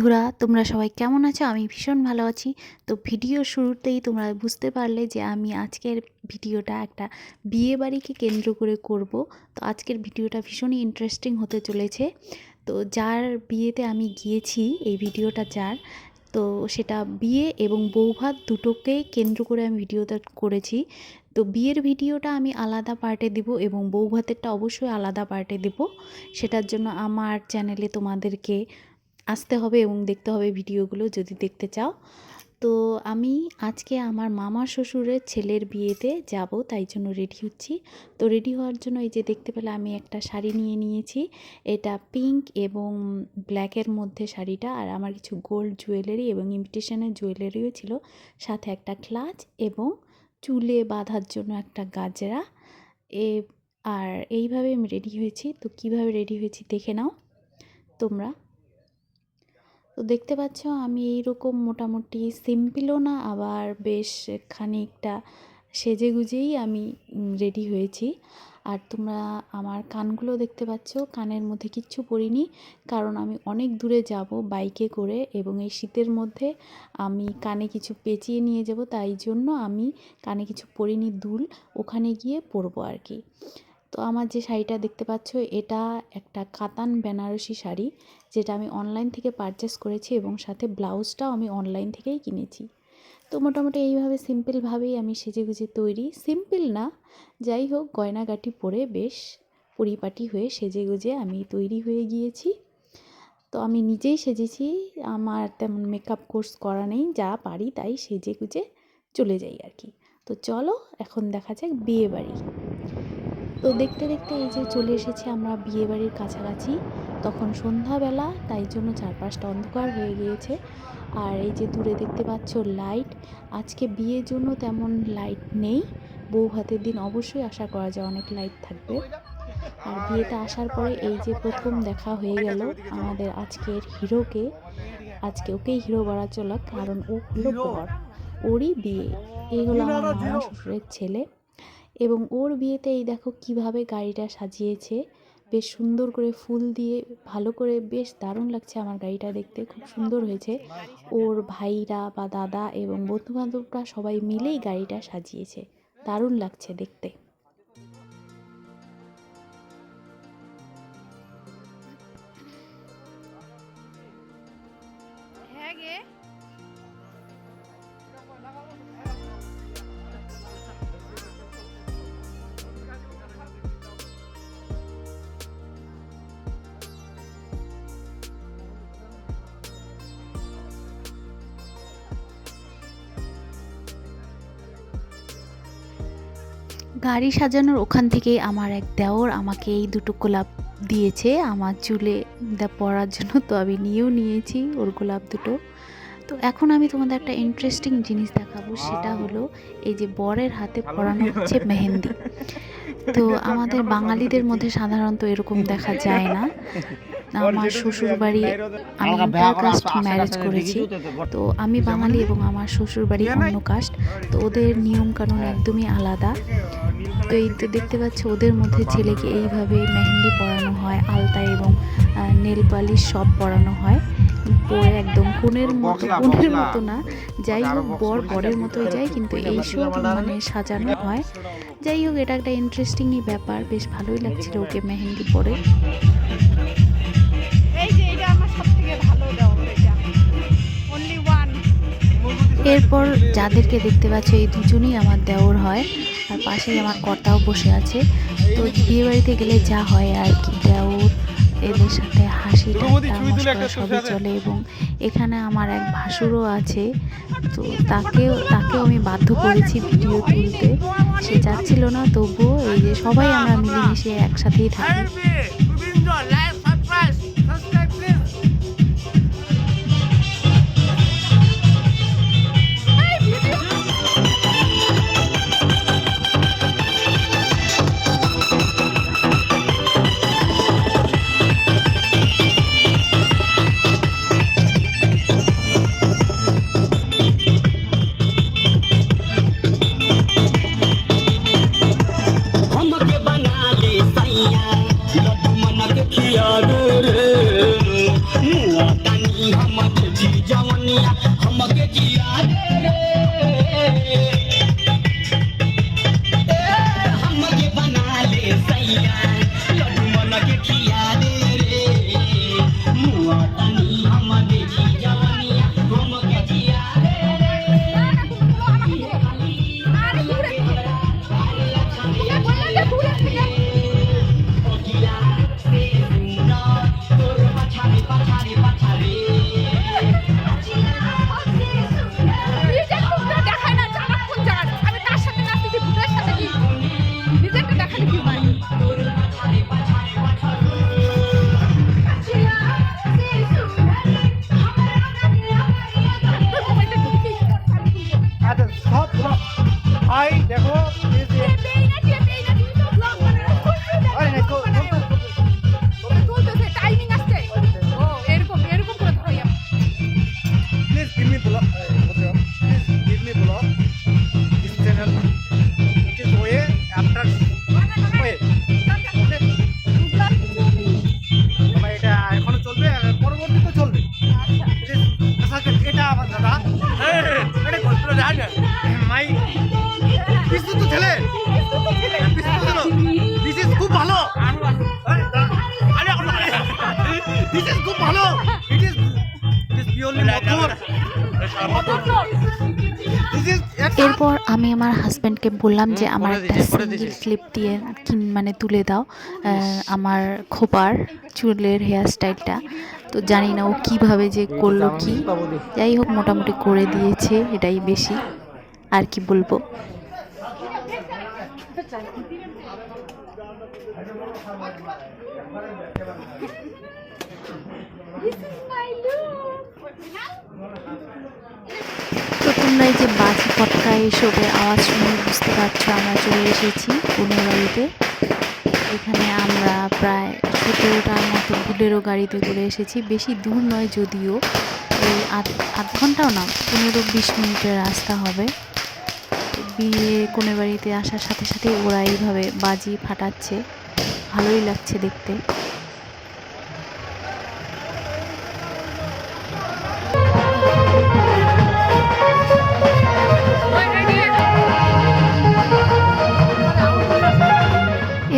বন্ধুরা, তোমরা সবাই কেমন আছো? আমি ভীষণ ভালো আছি। তো ভিডিও শুরুতেই তোমরা বুঝতে পারলে যে আমি আজকের ভিডিওটা একটা বিয়েবাড়িকে কেন্দ্র করে করব। তো আজকের ভিডিওটা ভীষণই ইন্টারেস্টিং হতে চলেছে। তো যার বিয়েতে আমি গিয়েছি, এই ভিডিওটা যার, তো সেটা বিয়ে এবং বৌভাত দুটোকেই কেন্দ্র করে আমি ভিডিওটা করেছি। তো বিয়ের ভিডিওটা আমি আলাদা পার্টে দিব এবং বৌভাতেরটা অবশ্যই আলাদা পার্টে দেব। সেটার জন্য আমার চ্যানেলে তোমাদেরকে আসতে হবে এবং দেখতে হবে ভিডিওগুলো যদি দেখতে চাও। তো আমি আজকে আমার মামা শ্বশুরের ছেলের বিয়েতে যাব, তাই জন্য রেডি হচ্ছি। তো রেডি হওয়ার জন্য এই যে দেখতে পেলে আমি একটা শাড়ি নিয়ে নিয়েছি। এটা পিঙ্ক এবং ব্ল্যাকের মধ্যে শাড়িটা, আর আমার কিছু গোল্ড জুয়েলারি এবং ইমিটেশনের জুয়েলারিও ছিল, সাথে একটা ক্লাচ এবং চুলে বাঁধার জন্য একটা গাজরা। আর এইভাবে আমি রেডি হয়েছি। তো কিভাবে রেডি হয়েছি দেখে নাও তোমরা। তো দেখতে পাচ্ছ আমি এইরকম মোটামুটি সিম্পলও না, আবার বেশ খানিকটা সেজেগুজেই আমি রেডি হয়েছি। আর তোমরা আমার কানগুলো দেখতে পাচ্ছ, কানের মধ্যে কিচ্ছু পরিনি, কারণ আমি অনেক দূরে যাব বাইকে করে এবং এই শীতের মধ্যে আমি কানে কিছু পেঁচিয়ে নিয়ে যাব, তাই জন্য আমি কানে কিছু পরিনি, দুল ওখানে গিয়ে পরবো আর কি। তো আমার যে শাড়িটা দেখতে পাচ্ছ, এটা একটা কাতান বেনারসি শাড়ি, যেটা আমি অনলাইন থেকে পারচেস করেছি এবং সাথে ব্লাউজটাও আমি অনলাইন থেকেই কিনেছি। তো মোটামুটি এইভাবে সিম্পলভাবেই আমি সেজেগুজে তৈরি, সিম্পল না যাই হোক, গয়নাগাটি পরে বেশ পরিপাটি হয়ে সেজেগুজে আমি তৈরি হয়ে গিয়েছি। তো আমি নিজেই সেজেছি, আমার তেমন মেকআপ কোর্স করা নেই, যা পারি তাই সেজেগুজে চলে যাই আর কি। তো চলো এখন দেখা যাক বিয়ে বাড়ি। তো দেখতে দেখতে এই যে চলে এসেছি আমরা বিয়েবাড়ির কাছাকাছি। তখন সন্ধ্যাবেলা, তাই জন্য চারপাশটা অন্ধকার হয়ে গিয়েছে। আর এই যে দূরে দেখতে পাচ্ছ লাইট, আজকে বিয়ের জন্য তেমন লাইট নেই, বৌভাতের দিন অবশ্যই আশা করা যায় অনেক লাইট থাকবে। আর বিয়েতে আসার পরে এই যে প্রথম দেখা হয়ে গেল আমাদের আজকের হিরোকে। আজকে ওকেই হিরো বলা চলা, কারণ ও হলো বর, ওরই বিয়ে। এই হলো আমার মামা শ্বশুরের ছেলে এবং ওর বিয়েতে এই দেখো কিভাবে গাড়িটা সাজিয়েছে, বেশ সুন্দর করে ফুল দিয়ে, ভালো করে, বেশ দারুণ লাগছে আমার গাড়িটা দেখতে, খুব সুন্দর হয়েছে। ওর ভাইরা বা দাদা এবং বন্ধুবান্ধবরা সবাই মিলেই গাড়িটা সাজিয়েছে, দারুণ লাগছে দেখতে। গাড়ি সাজানোর ওখান থেকেই আমার এক দেওর আমাকে এই দুটো গোলাপ দিয়েছে আমার চুলে পরার জন্য, তো আমি নিয়েও নিয়েছি ওর গোলাপ দুটো। তো এখন আমি তোমাদের একটা ইন্টারেস্টিং জিনিস দেখাবো, সেটা হলো এই যে বরের হাতে পরানো হচ্ছে মেহেন্দি। তো আমাদের বাঙালিদের মধ্যে সাধারণত এরকম দেখা যায় না। আমার শ্বশুর বাড়ি, আমি ইন্টারকাস্ট ম্যারেজ করেছি, তো আমি বাঙালি এবং আমার শ্বশুর বাড়ি অন্য কাস্ট, তো ওদের নিয়মকানুন একদমই আলাদা। তো এই তো দেখতে পাচ্ছ ওদের মধ্যে ছেলেকে এইভাবে মেহেন্দি পরানো হয়, আলতা এবং নেল পালিশ সব পরানো হয়, পরে একদম কনের মতো না, যাই হোক বর বরের মতোই যায়, কিন্তু এইসব মানে সাজানো হয়। যাই হোক, এটা একটা ইন্টারেস্টিংই ব্যাপার, বেশ ভালোই লাগছিল ওকে মেহেন্দি পরে। এরপর যাদেরকে দেখতে পাচ্ছ এই দুজনেই আমার দেওর হয়, আর পাশেই আমার কর্তাও বসে আছে। তো বিয়ে বাড়িতে গেলে যা হয় আর কি, দেওর এদের সাথে হাসি ঠাট্টা মশকরা সবই চলে। এবং এখানে আমার এক ভাসুরও আছে, তো তাকেও আমি বাধ্য করেছি ভিডিও তুলতে, সে চাচ্ছিল না, তবুও এই যে সবাই আমরা মিলেমিশে একসাথেই থাকি। এরপর আমি আমার হাজব্যান্ডকে বললাম যে আমার একটা সিঙ্গেল ক্লিপ দিয়ে মানে তুলে দাও আমার খোপার চুলের হেয়ার স্টাইলটা। তো জানি না ও কীভাবে যে করলো কি, যাই হোক মোটামুটি করে দিয়েছে, এটাই বেশি আর কি বলবো। তো তোমরা এই যে বাজি পটকা এসবের আওয়াজ শুনে বুঝতে পারছো আমরা চলে এসেছি বোনের বাড়িতে। এখানে আমরা প্রায় 17টার মতো বুলেরো গাড়িতে করে এসেছি, বেশি দূর নয় যদিও, এই আধ ঘন্টাও না, 15-20 মিনিটের রাস্তা হবে। বিয়ে কোনে বাড়িতে আসার সাথে সাথে ওরা এইভাবে বাজি ফাটাচ্ছে, ভালোই লাগছে দেখতে।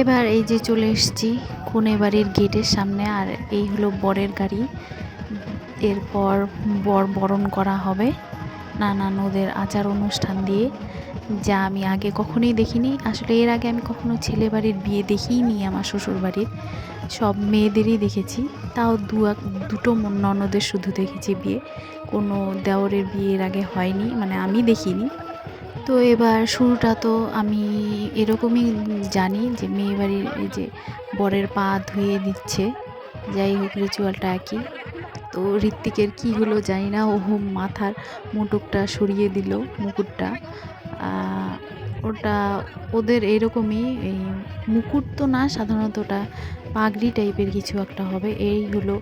এবার এই যে চলে এসেছি কোনে বাড়ির গেটের সামনে, আর এই হলো বরের গাড়ি। এরপর বরণ করা হবে নানান ওদের আচার অনুষ্ঠান দিয়ে, যা আমি আগে কখনোই দেখিনি। আসলে এর আগে আমি কখনো ছেলে বাড়ির বিয়ে দেখিইনি, আমার শ্বশুর বাড়ির সব মেয়েদেরই দেখেছি, তাও দুটো ননদের শুধু দেখেছি বিয়ে, কোনো দেওরের বিয়ের আগে হয়নি, মানে আমি দেখিনি। তো এবার শুরুটা তো আমি এরকমই জানি যে মেয়ে বাড়ির এই যে বরের পা ধুয়ে দিচ্ছে, যাই হোক রিচুয়ালটা একই। তো ঋত্বিকের কী হলো জানি না, ও মাথার মুটুকটা সরিয়ে দিল, মুকুটটা, ওটা ওদের এরকমই, এই মুকুট তো না, সাধারণত ওটা পাগড়ি টাইপের কিছু একটা হবে। এই হলো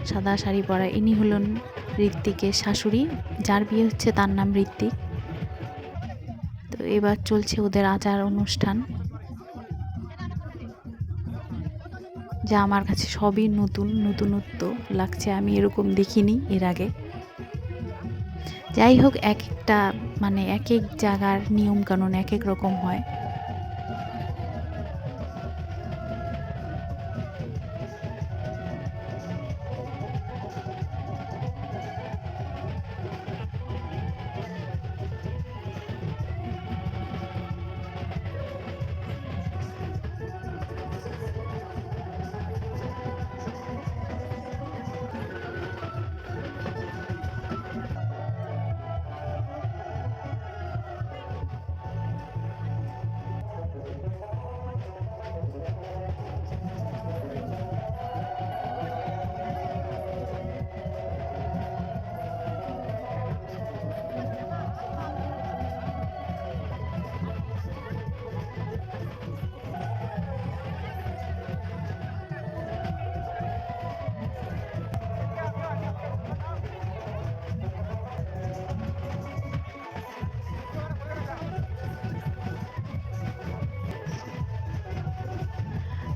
সাদা শাড়ি পরা, ইনি হলেন ঋত্বিকের শাশুড়ি, যার বিয়ে হচ্ছে তার নাম ঋত্বিক। তো এবার চলছে ওদের আচার অনুষ্ঠান, যা আমার কাছে সবই নতুনত্ব লাগছে, আমি এরকম দেখিনি এর আগে। যাই হোক এক একটা মানে এক এক জায়গার নিয়মকানুন এক এক রকম হয়।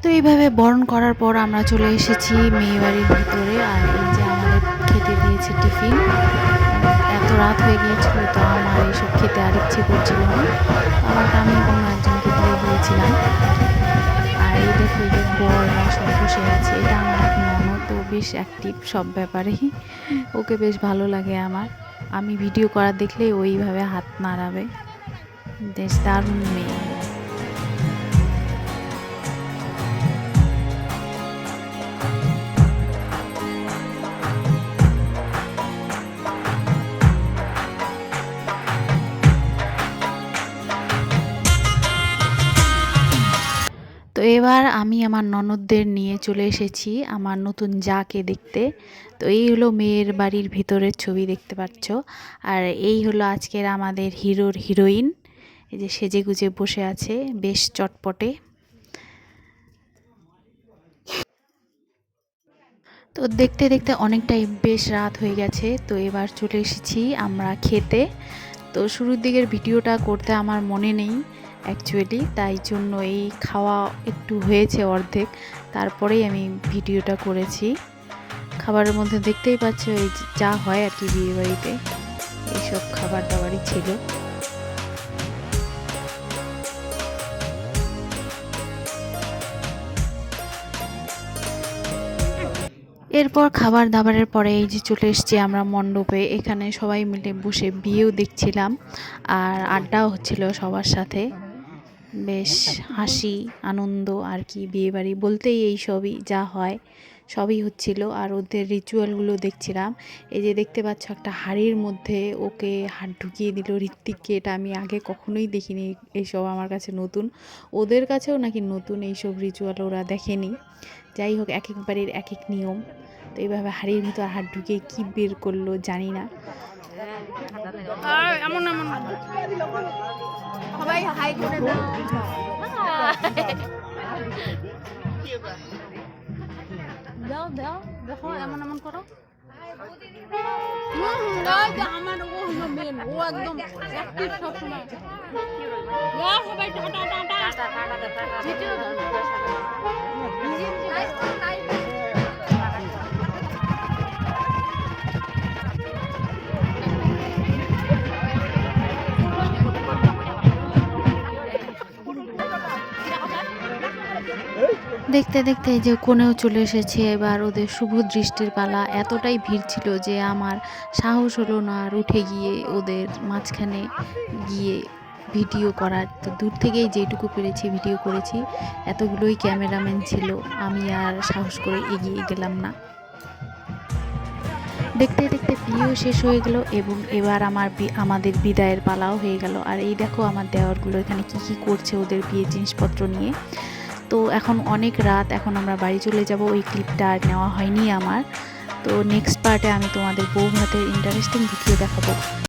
তো এইভাবে বরণ করার পর আমরা চলে এসেছি মেয়ে বাড়ির ভিতরে। আর এই যে আমাদের খেতে দিয়েছে টিফিন, এত রাত হয়ে গিয়েছিল, তো আমার এইসব খেতে আর ইচ্ছে করছিল না। আমাকে আমি অন্য একজনকে দিয়ে দিয়েছিলাম। আর এই দেখো এই যে বররা সব বসে আছে, এটা আমার এক ননদ, তো বেশ অ্যাক্টিভ সব ব্যাপারেই, ওকে বেশ ভালো লাগে আমার। আমি ভিডিও করা দেখলে ওইভাবে হাত নাড়াবে, বেশ দারুণ মেয়ে। তো এবার আমি আমার ননদদের নিয়ে চলে এসেছি আমার নতুন জাকে দেখতে। তো এই হলো মেয়ের বাড়ির ভিতরের ছবি, দেখতে পাচ্ছ। আর এই হলো আজকের আমাদের হিরোর হিরোইন, এই যে সেজে গুজে বসে আছে, বেশ চটপটে। তো দেখতে দেখতে অনেকটাই বেশ রাত হয়ে গেছে, তো এবার চলে এসেছি আমরা খেতে। তো শুরুর দিকের ভিডিওটা করতে আমার মনে নেই অ্যাকচুয়ালি, তাই জন্য এই খাওয়া একটু হয়েছে অর্ধেক, তারপরেই আমি ভিডিওটা করেছি। খাবারের মধ্যে দেখতেই পাচ্ছ এই যা হয় আর কি বিয়েবাড়িতে, এইসব খাবার দাবারই ছিল। এরপর খাবার দাবারের পরে এই যে চলে এসেছি আমরা মণ্ডপে, এখানে সবাই মিলে বসে বিয়েও দেখছিলাম আর আড্ডাও হচ্ছিল সবার সাথে। বেশ হাসি আনন্দ আর কি, বিয়েবাড়ি বলতেই এই সবই যা হয় সবই হচ্ছিল। আর ওদের রিচুয়ালগুলো দেখছিলাম। এই যে দেখতে পাচ্ছ একটা হাঁড়ির মধ্যে ওকে হাত ঢুকিয়ে দিল ঋত্বিককে, এটা আমি আগে কখনোই দেখিনি, এইসব আমার কাছে নতুন, ওদের কাছেও নাকি নতুন এইসব রিচুয়াল, ওরা দেখেনি। যাই হোক, এক এক বাড়ির এক এক নিয়ম। তো এইভাবে হাঁড়ির ভিতর হাত ঢুকিয়ে কী বের করলো জানি না। সবাই হাই করে দাও। দাও দাও, দেখো এমন এমন করো। আমার ও হলো মেন, ও একদম অ্যাক্টিভ সব সময়। সবাই টাটা দেখতে দেখতে এই যে কোণেও চলে এসেছে, এবার ওদের শুভ দৃষ্টির পালা। এতটাই ভিড় ছিল যে আমার সাহস হলো না আর উঠে গিয়ে ওদের মাঝখানে গিয়ে ভিডিও করার। তো দূর থেকেই যেটুকু পেরেছি ভিডিও করেছি, এতগুলোই ক্যামেরাম্যান ছিল, আমি আর সাহস করে এগিয়ে গেলাম না। দেখতে দেখতে বিয়েও শেষ হয়ে গেল এবং এবার আমাদের বিদায়ের পালাও হয়ে গেল। আর এই দেখো আমার দেওয়ারগুলো এখানে কি কি করছে ওদের বিয়ের জিনিসপত্র নিয়ে। তো এখন অনেক রাত, এখন আমরা বাড়ি চলে যাব, ওই ক্লিপটা আর নেওয়া হয়নি আমার। তো নেক্সট পার্টে আমি তোমাদের বউ ভাতের ইন্টারেস্টিং ভিডিও দেখাবো।